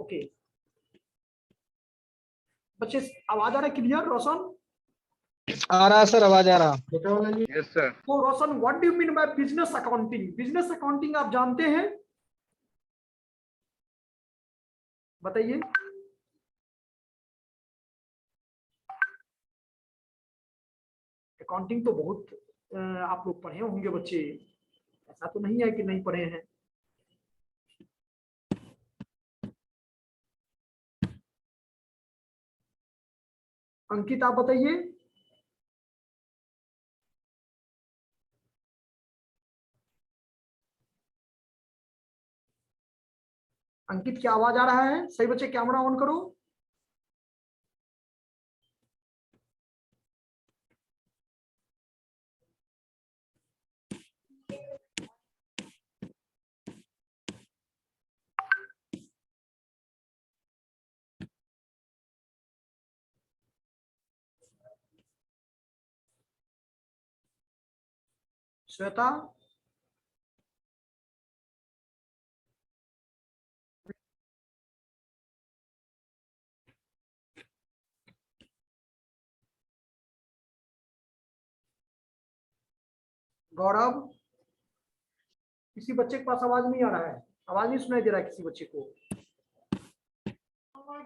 Okay बच्चे, आवाज आ रहा है क्लियर? रोशन आ रहा सर, आवाज आ रहा। Yes sir. तो Roshan, what do you mean by business accounting? Business accounting आप जानते हैं? बताइए। अकाउंटिंग तो बहुत आप लोग पढ़े होंगे बच्चे, ऐसा तो नहीं है कि नहीं पढ़े हैं। अंकित आप बताइए। अंकित क्या आवाज आ रहा है? सही बच्चे कैमरा ऑन करो। श्वेता गौरव, किसी बच्चे के पास आवाज नहीं आ रहा है? आवाज नहीं सुनाई दे रहा है किसी बच्चे को?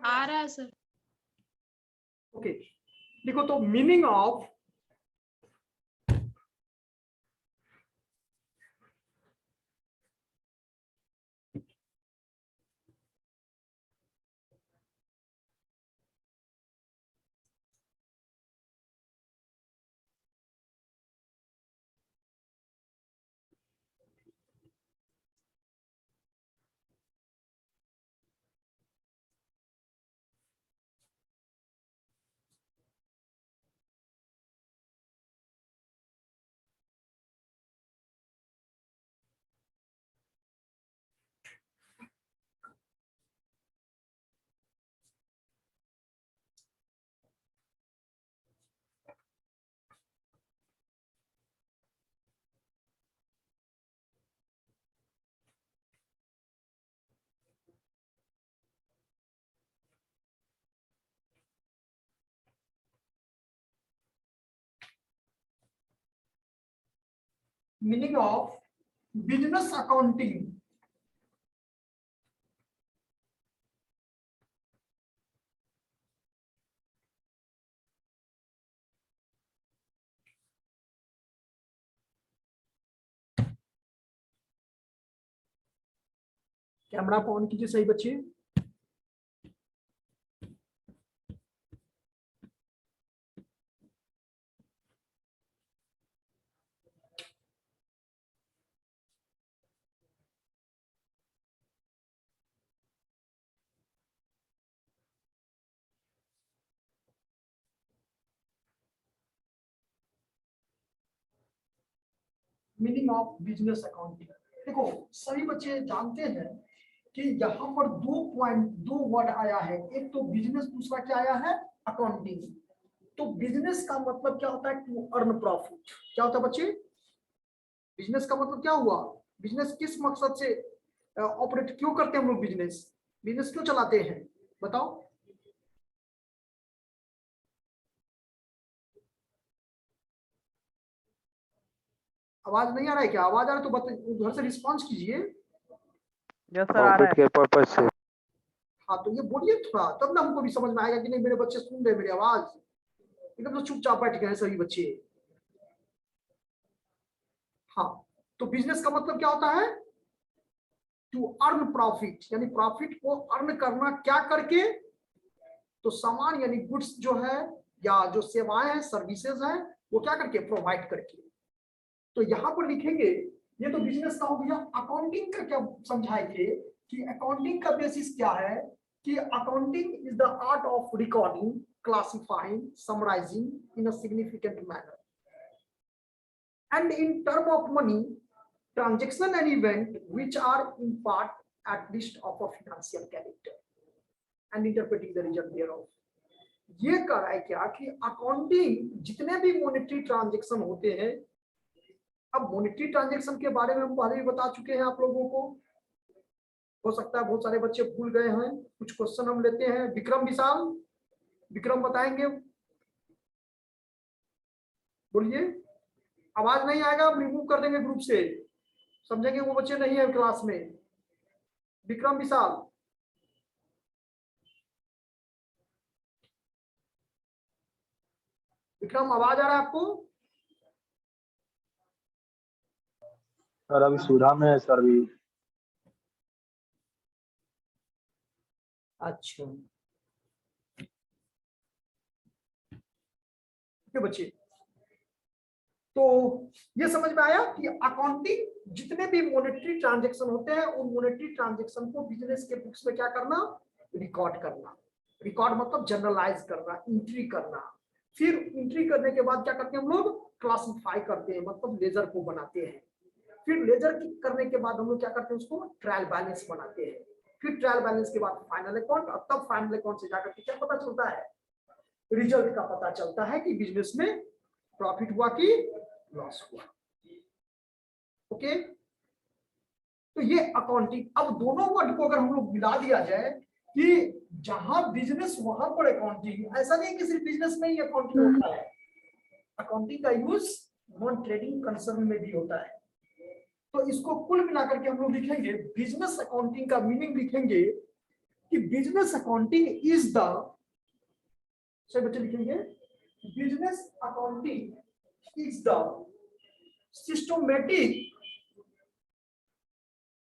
आ रहा है सर। ओके देखो, तो meaning of meaning of business accounting. Camera को ऑन कीजिए सही बच्चे। मीनिंग ऑफ बिजनेस अकाउंटिंग, देखो सभी बच्चे जानते हैं कि यहाँ पर दो वर्ड आया है, एक तो बिजनेस, दूसरा क्या आया है? अकाउंटिंग। तो बिजनेस का मतलब क्या होता है? To earn profit. क्या होता है बच्चे? बिजनेस का मतलब क्या हुआ? बिजनेस किस मकसद से ऑपरेट क्यों करते हैं हम लोग? बिजनेस बिजनेस क्यों चलाते हैं बताओ? आवाज नहीं आ रहा है क्या? आवाज आ रहा है तो घर से रिस्पॉन्स कीजिए। यस सर, आ रहा है। के पर्पज से। हाँ तो ये बोलिए थोड़ा, तब ना हमको भी समझ में आएगा कि नहीं मेरे बच्चे सुन रहे मेरी आवाज। एकदम तो चुपचाप बैठ गए हैं सभी बच्चे। हाँ तो बिजनेस का मतलब क्या होता है? टू अर्न प्रॉफिट, यानी प्रॉफिट को अर्न करना। क्या करके? तो सामान यानी गुड्स जो है, या जो सेवाएं हैं, सर्विसेज हैं, वो क्या करके? प्रोवाइड करके। तो यहाँ पर लिखेंगे, ये तो बिजनेस का हो गया। अकाउंटिंग का क्या समझाए थे कि अकाउंटिंग का बेसिस क्या है? कि accounting is the art of recording, classifying, summarising in a significant manner and in term of money, transaction and event which are in part at least of a financial character and interpreting the result thereof। ये कह रहा है क्या कि accounting जितने भी monetary transaction होते हैं, अब मॉनेटरी ट्रांजेक्शन के बारे में हम पहले भी बता चुके हैं आप लोगों को। हो सकता है बहुत सारे बच्चे भूल गए हैं, कुछ क्वेश्चन हम लेते हैं। विक्रम विशाल, विक्रम बताएंगे, बोलिए। आवाज नहीं आएगा, हम रिमूव कर देंगे ग्रुप से, समझेंगे वो बच्चे नहीं है क्लास में। विक्रम विशाल, विक्रम आवाज आ रहा है आपको? सर अभी सुधा में है सर अभी। अच्छा ठीक है बच्चे, तो ये समझ में आया कि अकाउंटिंग जितने भी मॉनेटरी ट्रांजैक्शन होते हैं उन मॉनेटरी ट्रांजैक्शन को बिजनेस के बुक्स में क्या करना, रिकॉर्ड करना। रिकॉर्ड मतलब जनरलाइज करना, एंट्री करना। फिर एंट्री करने के बाद क्या करते हैं हम लोग, क्लासिफाई करते हैं, मतलब लेजर को बनाते हैं। फिर लेजर करने के बाद हम लोग क्या करते हैं, उसको ट्रायल बैलेंस बनाते हैं। फिर ट्रायल बैलेंस के बाद फाइनल अकाउंट, और तब फाइनल अकाउंट से जाकर के क्या पता चलता है, रिजल्ट का पता चलता है कि बिजनेस में प्रॉफिट हुआ कि लॉस हुआ। ओके, तो ये अकाउंटिंग। अब दोनों वर्ड को अगर हम लोग मिला दिया जाए कि जहां बिजनेस वहां पर अकाउंटिंग, ऐसा नहीं कि सिर्फ बिजनेस में ही अकाउंटिंग होता है, अकाउंटिंग का यूज नॉन ट्रेडिंग कंसर्न में भी होता है। तो इसको कुल मिलाकर के हम लोग लिखेंगे, बिजनेस अकाउंटिंग का मीनिंग लिखेंगे कि बिजनेस अकाउंटिंग इज द, सही बच्चे लिखेंगे, business accounting is the systematic.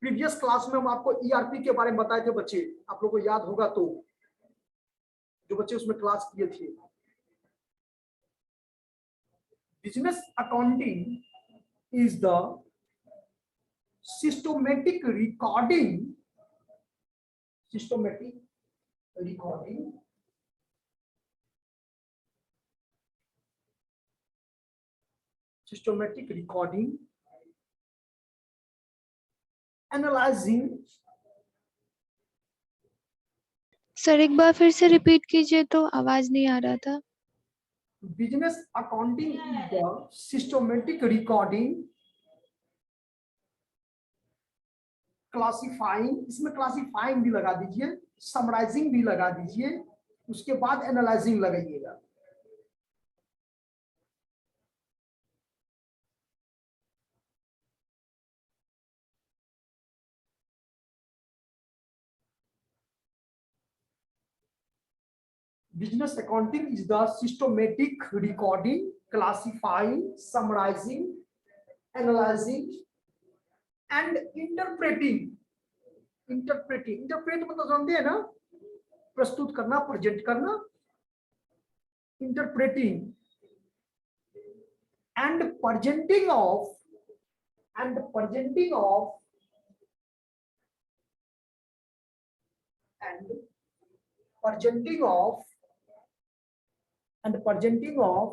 Previous class में हम आपको ईआरपी के बारे में बताए थे बच्चे, आप लोग को याद होगा तो, जो बच्चे उसमें क्लास किए थे। Business accounting is the systematic recording, systematic recording systematic recording, analyzing। Sir एक बार फिर से रिपीट कीजिए, तो आवाज नहीं आ रहा था। Business accounting is the systematic recording, classifying, इसमें क्लासिफाइंग भी लगा दीजिए, समराइजिंग भी लगा दीजिए, उसके बाद एनालाइजिंग लगाइएगा। Business accounting is the systematic recording, classifying, summarizing, analyzing and interpreting। Interpret मतलब जानते हैं ना, प्रस्तुत करना, प्रेजेंट करना। Interpreting and presenting of, and presenting of, and presenting of, and presenting of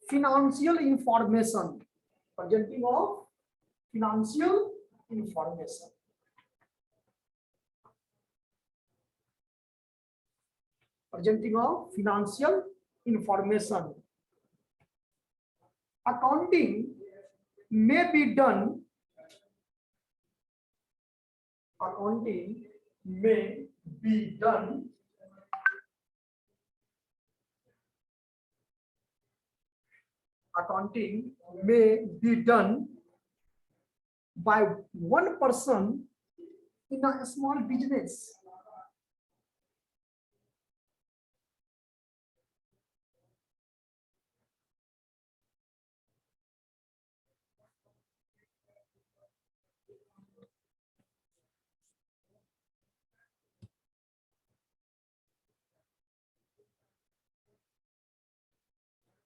financial information, presenting of financial information, presenting of financial information। accounting may be done, accounting may be done accounting may be done by one person in a small business।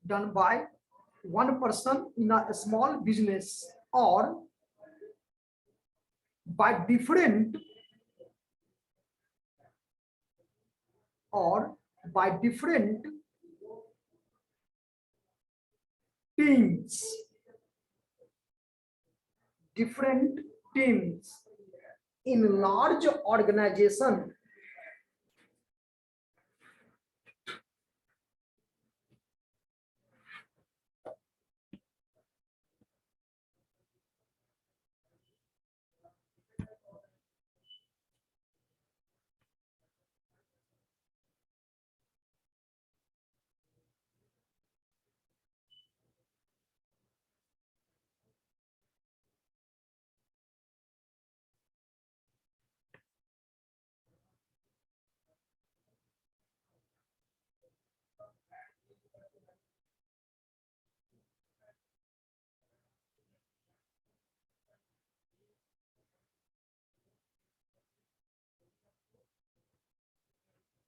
done by one person in a small business, or by different, or by different teams, different teams in large organization।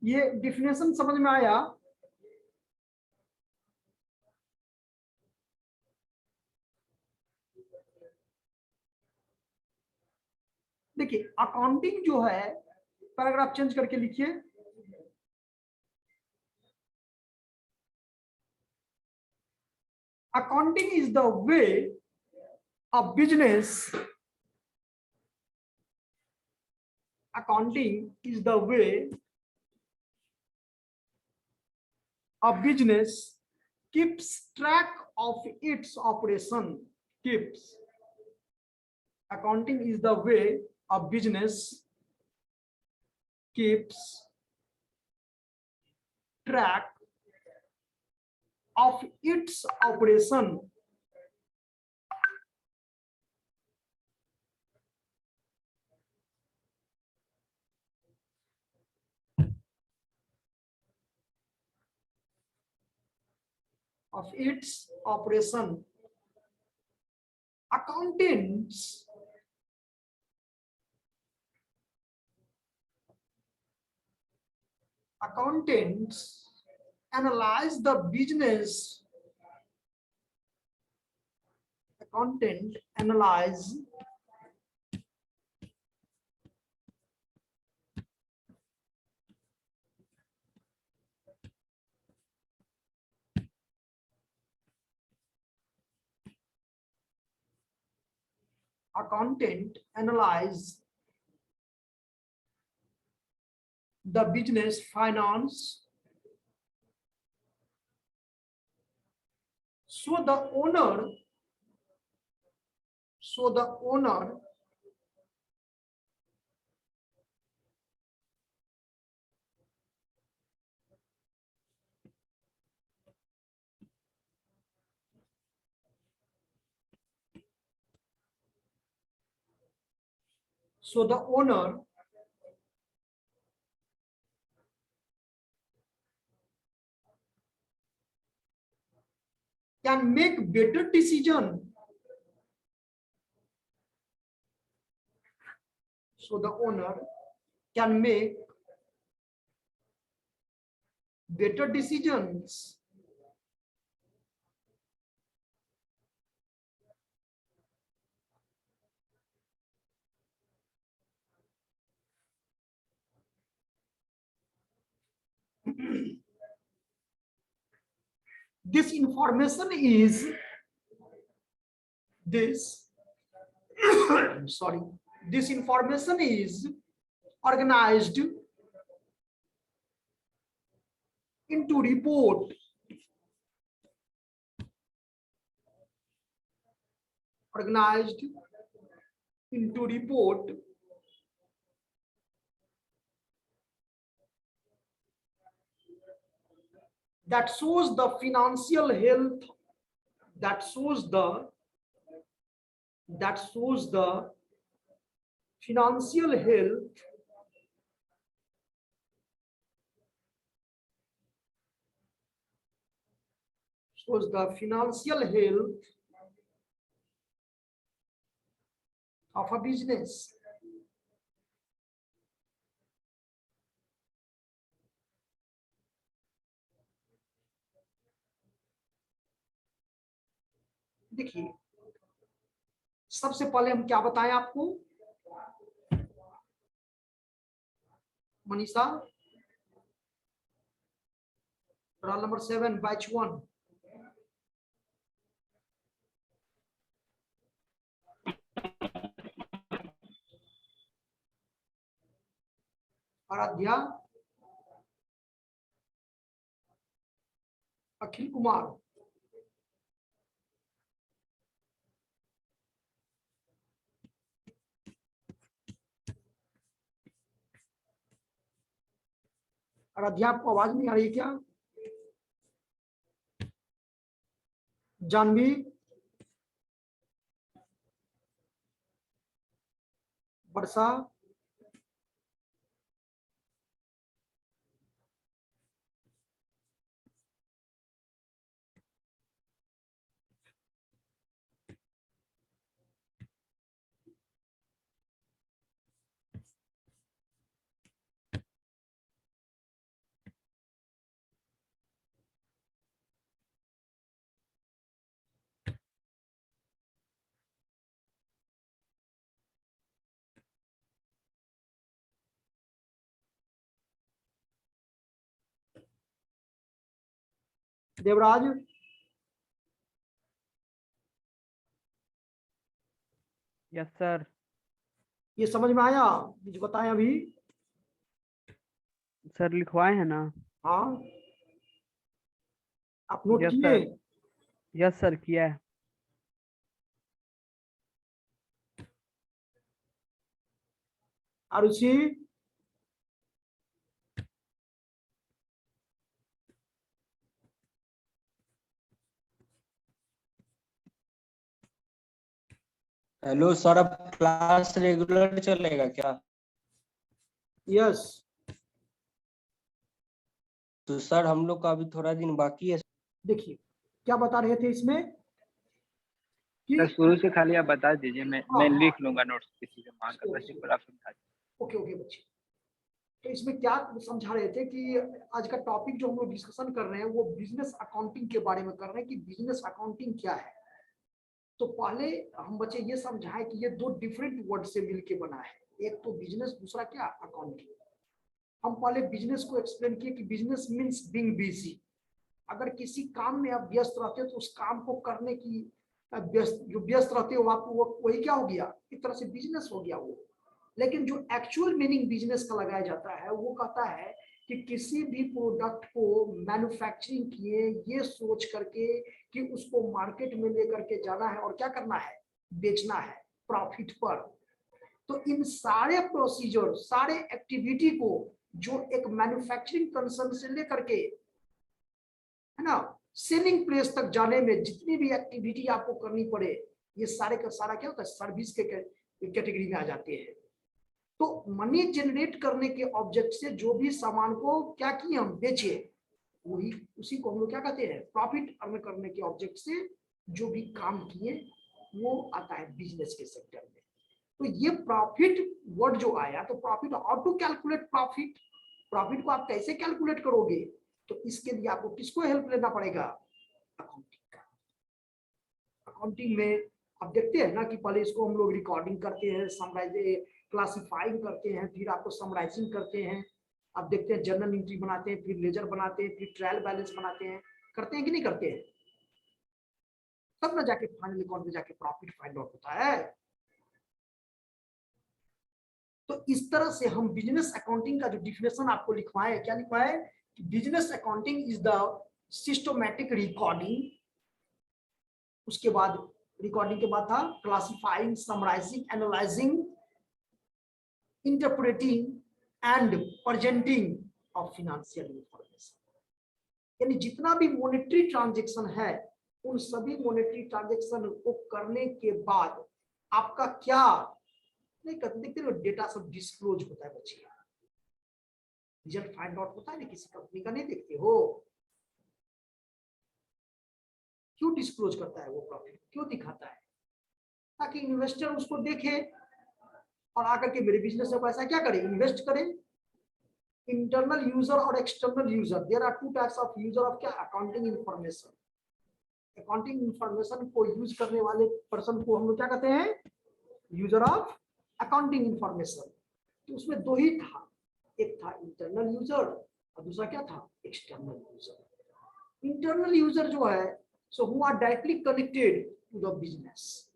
ये definition समझ में आया? देखिए accounting जो है, paragraph change करके लिखिए। Accounting is the way of business, accounting is the way a business keeps track of its operation. Accounting is the way a business keeps track of its operation. Of its operation. Accountants analyze the business. Accountant analyze the business finance. So the owner can make better decision. So the owner can make better decisions. This information is organized into report. That shows the financial health. That shows the financial health of a business. देखिए सबसे पहले हम क्या बताएं आपको, Manisha, roll number 7 batch 1। Aaradhya, Akhil Kumar, Aaradhya आपको आवाज नहीं आ रही है क्या? Janvi, Varsha, Devraj, yes sir. ये समझ में आया जो बताएं अभी? सर लिखवाए हैं ना? हाँ, आप नोट यस किए? सर। यस सर किया है। आरुषि, हेलो सर, अब क्लास रेगुलर चलेगा क्या? यस। तो सर हम लोग का अभी थोड़ा दिन बाकी है। देखिए क्या बता रहे थे इसमें कि सर शुरू से खाली आप बता दीजिए, मैं हाँ, लिख लूंगा नोट्स किसी से मांग कर, बस एक बार आप समझा दीजिए। ओके ओके बच्चे। तो इसमें क्या समझा रहे थे कि आज का टॉपिक जो हम लोग डिस्कशन कर रहे हैं वो बिजनेस अकाउंटिंग के बारे में कर रहे हैं कि बिजनेस अकाउंटिंग क्या है। तो पहले हम बच्चे ये समझाएं कि ये दो डिफरेंट वर्ड से मिलके बना है, एक तो बिजनेस, दूसरा क्या, अकाउंटिंग। हम पहले बिजनेस को एक्सप्लेन किए कि बिजनेस मीन्स बीइंग बिजी। अगर किसी काम में आप व्यस्त रहते हो तो उस काम को करने की व्यस्त रहते हो आप, वो वही क्या हो गया, एक तरह से बिजनेस हो गया वो। लेकिन जो एक्चुअल मीनिंग बिजनेस का लगाया जाता है वो कहता है कि किसी भी प्रोडक्ट को मैन्युफैक्चरिंग किए ये सोच करके कि उसको मार्केट में लेकर के जाना है और क्या करना है, बेचना है प्रॉफिट पर। तो इन सारे प्रोसीजर, सारे एक्टिविटी को जो एक मैन्युफैक्चरिंग कंसर्न से लेकर के, है ना, सेलिंग प्लेस तक जाने में जितनी भी एक्टिविटी आपको करनी पड़े, ये सारे का सारा क्या होता है, सर्विस के कैटेगरी में आ जाते हैं। तो मनी जनरेट करने के ऑब्जेक्ट से जो भी सामान को क्या किए हम बेचे, वही उसी को हम लोग क्या कहते हैं, प्रॉफिट अर्न करने के ऑब्जेक्ट से जो भी काम किए वो आता है बिजनेस के सेक्टर में। तो ये प्रॉफिट वर्ड जो आया, तो profit, how to calculate profit, profit को आप कैसे कैलकुलेट करोगे, तो इसके लिए आपको किसको हेल्प लेना पड़ेगा, अकाउंटिंग का। अकाउंटिंग में आप देखते हैं ना कि पहले इसको हम लोग रिकॉर्डिंग करते हैं, समराइज, क्लासिफाइंग करते हैं, फिर आपको समराइजिंग करते हैं, आप देखते हैं जर्नल एंट्री बनाते हैं, फिर लेजर बनाते हैं, फिर ट्रायल बैलेंस बनाते हैं, करते हैं कि नहीं करते हैं? तब ना जाके फाइनल अकाउंट में जाके प्रॉफिट फाइंड आउट होता है। तो इस तरह से हम बिजनेस अकाउंटिंग का जो डिफिनेशन आपको लिखवाए, क्या लिखवाए कि business accounting is the systematic recording, उसके बाद रिकॉर्डिंग के बाद था classifying, summarising, analysing, interpreting and presenting of financial information. यानी जितना भी मॉनेटरी ट्रांजैक्शन है उन सभी मॉनेटरी ट्रांजैक्शन को करने के बाद आपका क्या नहीं करते, देखते हो डेटा सब डिस्क्लोज होता है बच्चे, रिजल्ट फाइंड आउट होता है ना, किसी कंपनी का नहीं देखते हो, क्यों डिस्क्लोज करता है वो, प्रॉफिट क्यों दिखाता है, ताकि इन्वेस्टर उसको देखे और आकर के मेरे बिजनेस में पैसा क्या करे, इन्वेस्ट करे। इंटरनल यूजर और external user, there are two types of user of क्या, अकाउंटिंग इंफॉर्मेशन। अकाउंटिंग इंफॉर्मेशन को यूज करने वाले पर्सन को हम लोग क्या कहते हैं, यूजर ऑफ अकाउंटिंग इंफॉर्मेशन। तो उसमें दो ही था, एक था इंटरनल यूजर और दूसरा क्या था, एक्सटर्नल यूजर। इंटरनल यूजर जो है so who are directly connected to the business,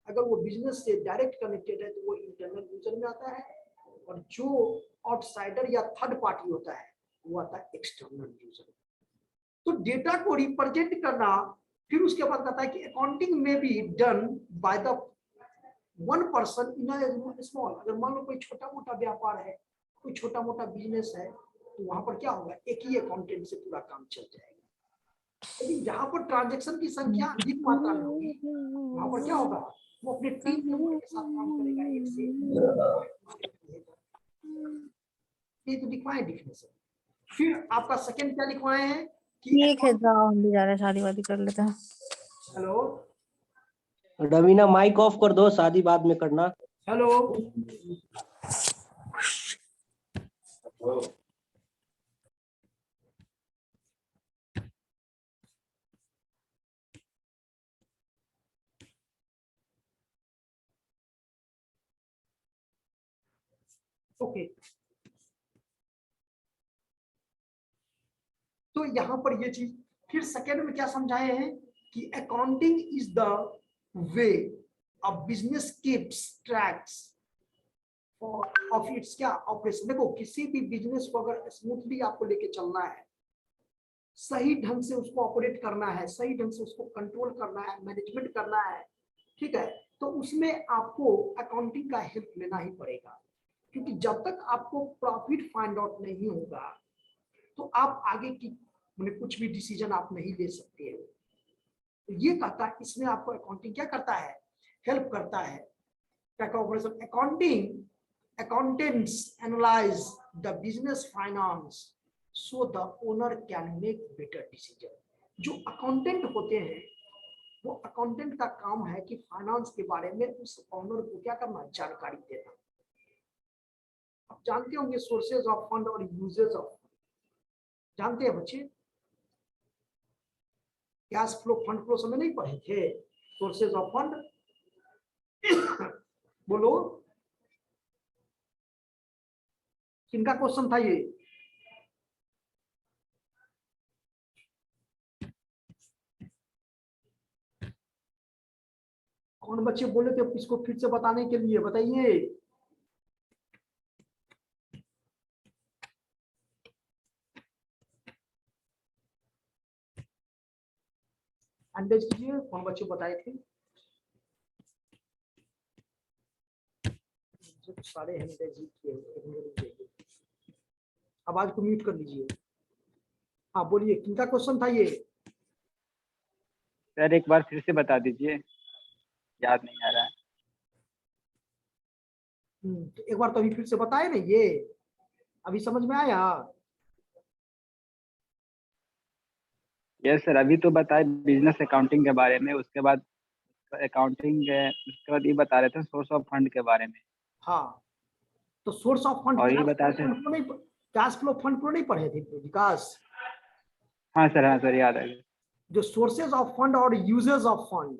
अगर वो बिजनेस से डायरेक्ट कनेक्टेड है तो वो इंटरनल यूजर में आता है, और जो आउटसाइडर या थर्ड पार्टी होता है वो आता है एक्सटर्नल यूजर। तो डेटा को रिप्रेजेंट करना, फिर उसके बाद कहता है कि अकाउंटिंग में be done by the one person in small. अगर मान लो कोई छोटा मोटा व्यापार है, कोई छोटा मोटा बिजनेस है, तो वहां पर क्या होगा, एक ही अकाउंटेंट से पूरा काम चल जाएगा। लेकिन जहां पर ट्रांजैक्शन की संख्या अधिक मात्रा में होगी वहां पर क्या होगा, वो अपने टीम मेंबर के साथ काम करेगा, एक से ये तो लिखवाए डिफिनेशन। फिर आपका सेकंड क्या लिखवाए हैं कि ठीक है, जाओ हम भी जा रहे हैं, शादी वादी कर लेते हैं। हेलो रवीना माइक ऑफ कर दो, शादी बाद में करना। Hello, okay. तो यहां पर ये चीज फिर सेकेंड में क्या समझाए हैं कि accounting is the way a business keeps tracks of its क्या ऑपरेशन। देखो किसी भी बिजनेस को अगर स्मूथली आपको लेके चलना है, सही ढंग से उसको ऑपरेट करना है, सही ढंग से उसको कंट्रोल करना है, मैनेजमेंट करना है, ठीक है, तो उसमें आपको अकाउंटिंग का हेल्प लेना ही पड़ेगा। क्योंकि जब तक आपको प्रॉफिट फाइंड आउट नहीं होगा तो आप आगे की कुछ भी डिसीजन आप नहीं ले सकते हैं। तो ये कहता है इसमें आपको अकाउंटिंग क्या करता है, हेल्प करता है। Accounting accountants analyze the business finance so the owner can make better decision। जो अकाउंटेंट होते हैं वो अकाउंटेंट का काम है कि फाइनेंस के बारे में उस ओनर को क्या करना, जानकारी देना। आप जानते होंगे सोर्सेज ऑफ फंड और यूजेज ऑफ फंड, जानते हैं बच्चे? कैश फ्लो फंड फ्लो समय नहीं पढ़े थे? सोर्सेज ऑफ फंड बोलो किनका क्वेश्चन था ये? कौन बच्चे बोले थे इसको फिर से बताने के लिए? बताइए। अंदाज कीजिए कौन बच्चे बताए थे? सारे आवाज को म्यूट कर लीजिए। हाँ बोलिए किनका क्वेश्चन था ये? सर एक बार फिर से बता दीजिए, याद नहीं आ रहा है। तो एक बार तो अभी फिर से बताए ना, ये अभी समझ में आया? यस सर, अभी तो बताए बिजनेस अकाउंटिंग के बारे में, उसके बाद अकाउंटिंग, उसके बाद ये बता रहे थे सोर्स ऑफ फंड के बारे में। हाँ तो सोर्स ऑफ फंड और ये बता थे कैश फ्लो फंड को नहीं पढ़े थे विकास? हाँ सर याद आ गया। जो सोर्सेज ऑफ फंड और यूजेस ऑफ फंड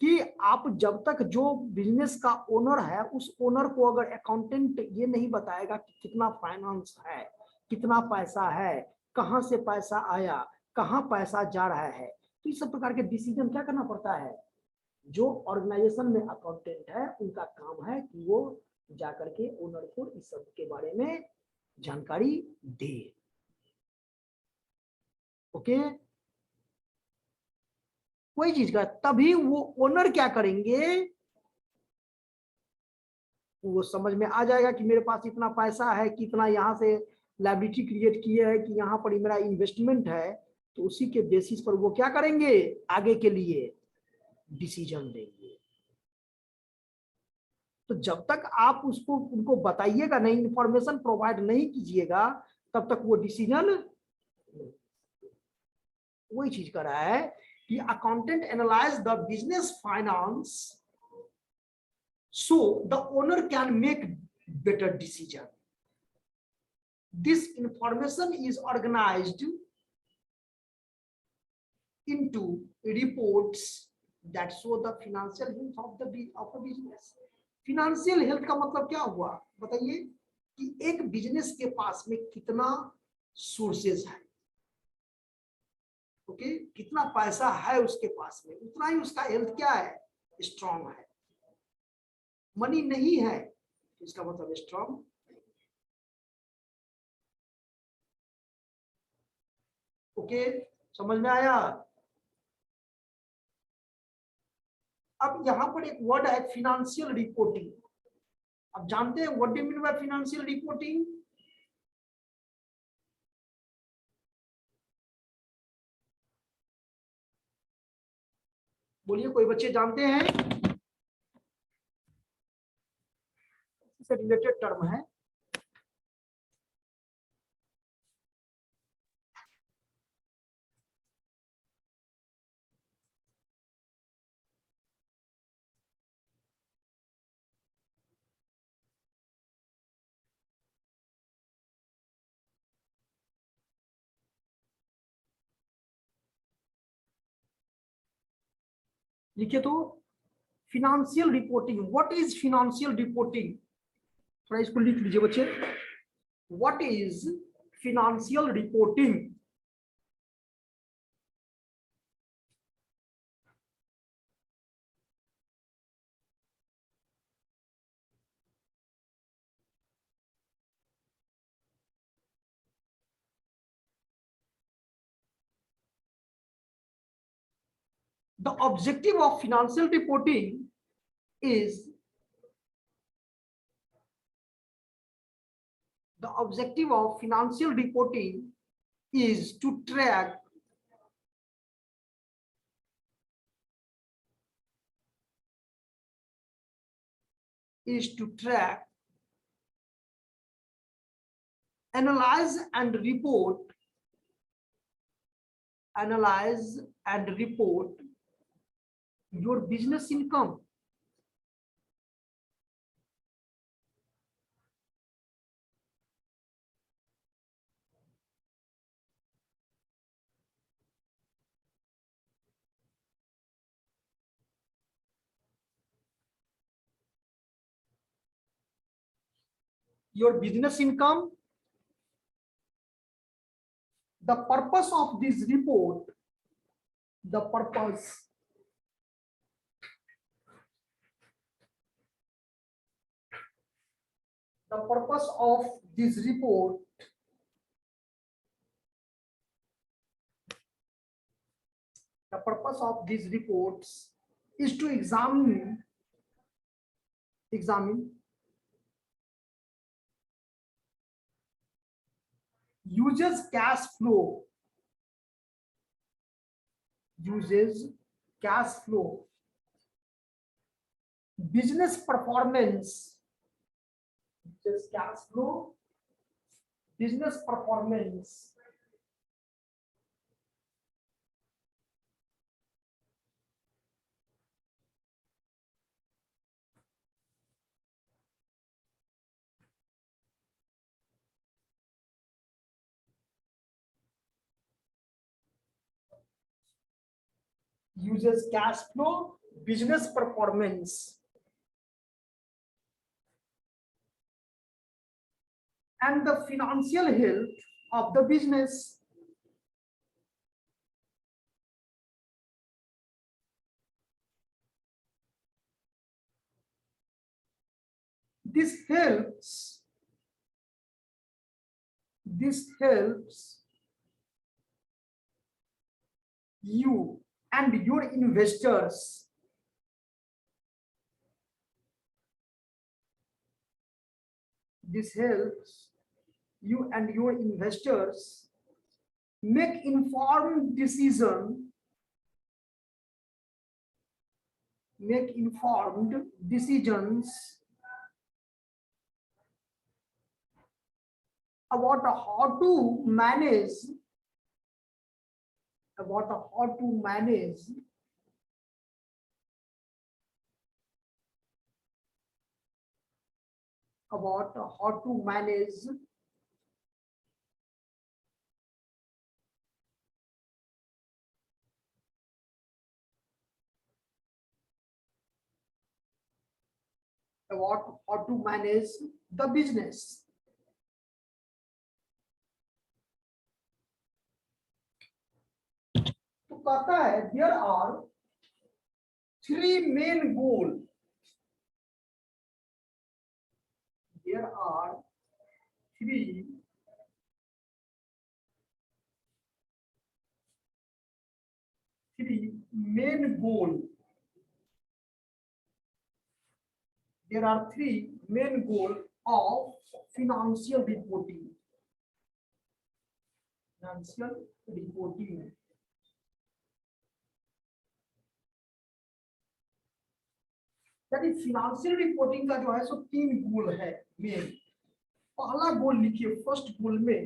कि आप जब तक जो बिजनेस का ओनर है उस ओनर को अगर अकाउंटेंट ये नहीं बताएगा कि कितना फाइनेंस है, कितना पैसा है, कहां से पैसा आया, कहां पैसा जा रहा है, तो इस सब प्रकार के डिसीजन क्या करना पड़ता है। जो ऑर्गेनाइजेशन में अकाउंटेंट है उनका काम है कि वो जाकर के ओनर को इस सब के बारे में जानकारी दे। ओके, कोई चीज का तभी वो ओनर क्या करेंगे, वो समझ में आ जाएगा कि मेरे पास इतना पैसा है, कितना यहाँ से लायबिलिटी क्रिएट किए है, कि यहाँ पर मेरा इन्वेस्टमेंट है, तो उसी के बेसिस पर वो क्या करेंगे, आगे के लिए डिसीजन देंगे। तो जब तक आप उसको उनको बताइएगा नहीं, इंफॉर्मेशन प्रोवाइड नहीं कीजिएगा, तब तक वो डिसीजन, वही चीज कर रहा है कि accountant analyse the business finance so the owner can make better decision. This information is organised into reports that show the financial health of a business। financial health का मतलब क्या हुआ बताइए, कि एक बिजनेस के पास में कितना सोर्सेज है, ओके, कितना पैसा है उसके पास में, उतना ही उसका हेल्थ क्या है, स्ट्रांग है। मनी नहीं है इसका मतलब स्ट्रांग। ओके, समझ में आया? अब यहां पर एक वर्ड है फिनेंशियल रिपोर्टिंग। अब जानते हैं what do you mean bye financial reporting? बोलिए कोई बच्चे जानते हैं? इससे रिलेटेड टर्म है। लिखिए तो, financial reporting. What is financial reporting? थोड़ा इसको लिख लीजिए बच्चे। What is financial reporting? The objective of financial reporting is to track analyze and report your business income. Your business income. The purpose of this report, the purpose of this report these reports is to examine uses cash flow, business performance, uses cash flow, business performance, uses cash flow, business performance, and the financial health of the business. This helps you and your investors make informed decisions about how to manage the business. तो कहता है there are three main goals. There are three main goals. There are three main goals of financial reporting. यानी financial reporting का जो है सो तीन गोल है main. पहला गोल लिखिए, फर्स्ट गोल में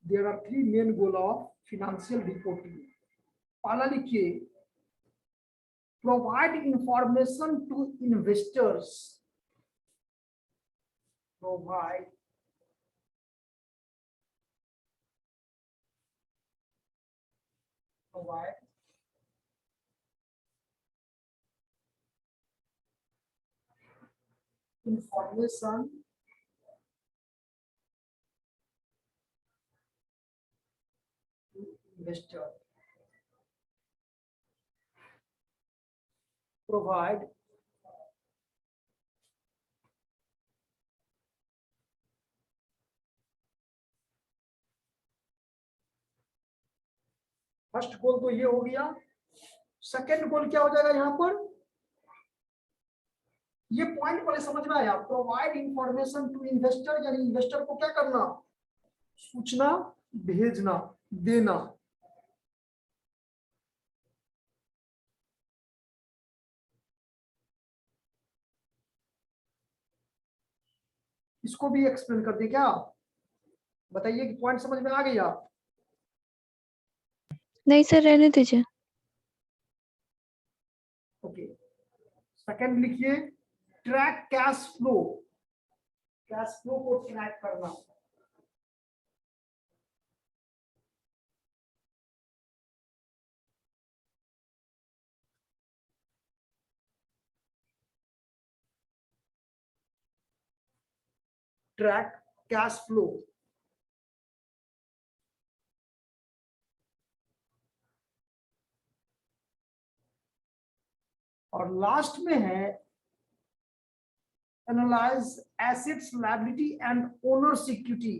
there are three main goal of financial reporting. पहला लिखिए, provide information to investors. Provide information to investor. Provide first goal तो ये हो गया। सेकेंड गोल क्या हो जाएगा यहाँ पर, ये पॉइंट पहले समझना है आप, प्रोवाइड इंफॉर्मेशन टू इन्वेस्टर, यानी इन्वेस्टर को क्या करना, सूचना भेजना, देना। इसको भी एक्सप्लेन कर दे क्या, बताइए कि पॉइंट समझ में आ गया। नहीं सर, रहने दीजिए। ओके, सेकंड लिखिए, track cash flow, cash flow को ट्रैक करना। Track cash flow. और लास्ट में है analyse assets liability and owners equity.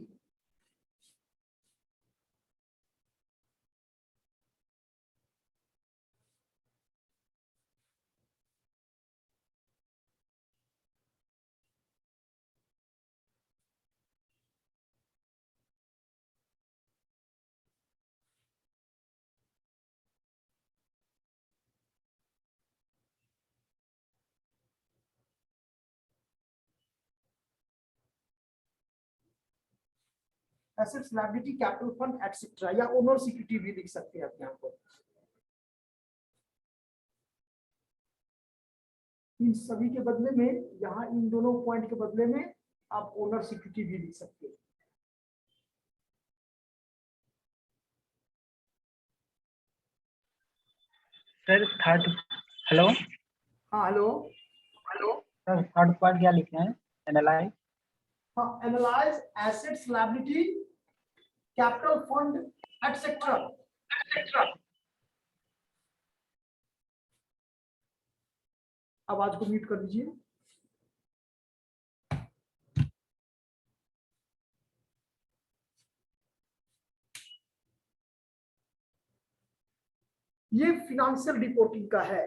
Assets liability capital fund etcetera, या ओनर्स इक्विटी भी लिख सकते हैं आप यहाँ पर। इन सभी के बदले में, यहाँ इन दोनों पॉइंट के बदले में आप ओनर्स इक्विटी भी लिख सकते हैं। सर थर्ड, हेलो हाँ हेलो। सर, थर्ड पॉइंट क्या लिखे हैं, एनालाइज। हाँ, analyse assets liability capital fund etcetera. आवाज को म्यूट कर दीजिए। ये फिनेंशियल रिपोर्टिंग का है।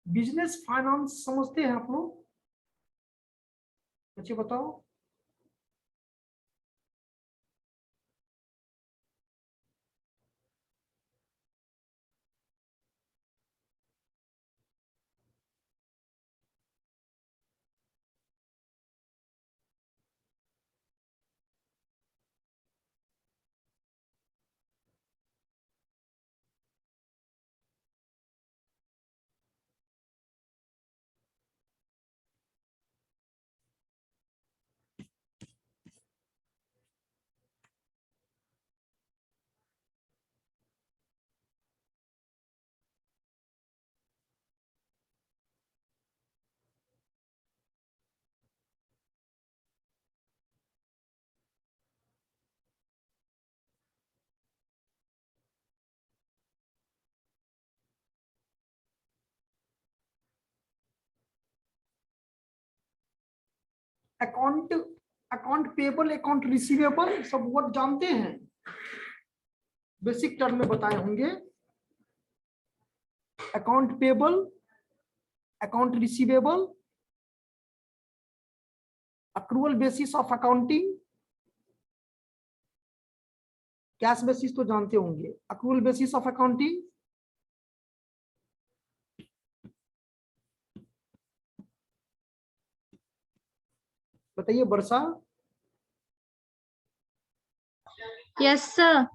बिजनेस फाइनेंस समझते हैं आप लोग, बच्चे बताओ। Account account payable, account receivable सब वर्ड जानते हैं, बेसिक टर्म में बताए होंगे। Account payable, account receivable, accrual basis of accounting, cash basis तो जानते होंगे, अक्रूवल बेसिस ऑफ अकाउंटिंग, बताइए वर्षा, यस सर।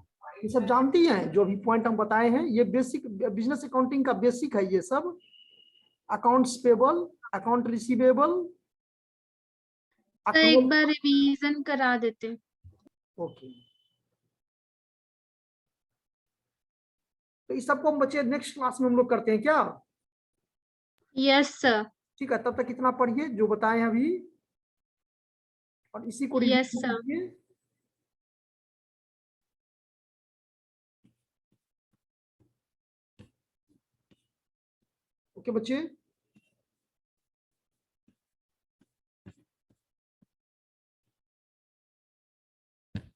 ये सब जानती हैं जो भी पॉइंट हम बताए हैं, ये बेसिक बिजनेस अकाउंटिंग का बेसिक है ये सब। Accounts payable, account receivable, sir एक बार रिवीजन करा देते। ओके, तो इस सबको हम बच्चे नेक्स्ट क्लास में हम लोग करते हैं क्या? Yes sir. ठीक है, तब तक इतना पढ़िए जो बताए हैं अभी, और इसी को Yes, रिवीजन sir. कीजिए। ओके बच्चे।